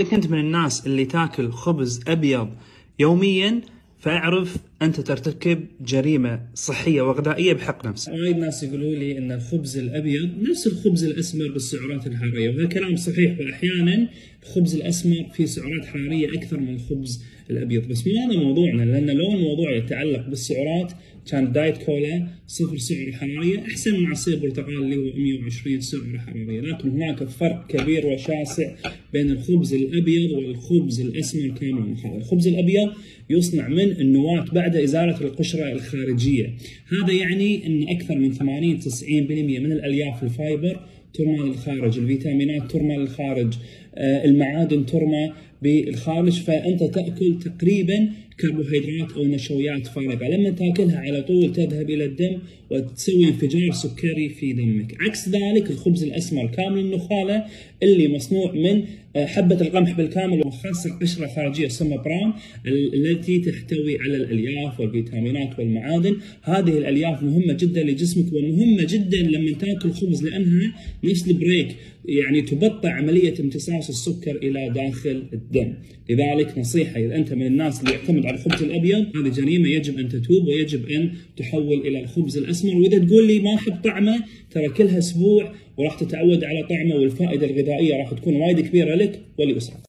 إذا كنت من الناس اللي تاكل خبز أبيض يوميا فاعرف أنت ترتكب جريمة صحية وغذائية بحق نفسك. وايد ناس يقولوا لي أن الخبز الأبيض نفس الخبز الأسمر بالسعرات الحرارية، وهذا كلام صحيح، وأحيانا الخبز الأسمر فيه سعرات حرارية أكثر من الخبز الأبيض، بس مو هذا موضوعنا، لأن لو الموضوع يتعلق بالسعرات كان دايت كولا 0 سعر حرارية أحسن من عصير برتقال اللي هو 120 سعر حرارية، لكن هناك فرق كبير وشاسع بين الخبز الأبيض والخبز الأسمر كامل. الخبز الأبيض يصنع من النواة بعد إزالة القشرة الخارجية، هذا يعني أن أكثر من 80-90% من الألياف الفايبر ترمى للخارج، الفيتامينات ترمى للخارج، المعادن ترمى بالخارج، فأنت تأكل تقريبا كربوهيدرات أو نشويات فارغة، لما تاكلها على طول تذهب إلى الدم وتسوي انفجار سكري في دمك. عكس ذلك الخبز الأسمر كامل النخالة اللي مصنوع من حبة القمح بالكامل وخاصة القشرة الخارجية تسمى برام، التي تحتوي على الألياف والفيتامينات والمعادن. هذه الألياف مهمة جدا لجسمك ومهمة جدا لما تاكل خبز، لأنها نفس البريك، يعني تبطئ عملية امتصاص السكر إلى داخل الدم. لذلك نصيحة، إذا أنت من الناس اللي يعتمد على الخبز الأبيض، هذه جريمة يجب أن تتوب ويجب أن تحول إلى الخبز الأسمر. وإذا تقول لي ما أحب طعمه، ترى كلها أسبوع وراح تتعود على طعمه، والفائدة الغذائية راح تكون وايد كبيرة لك ولأسرتك.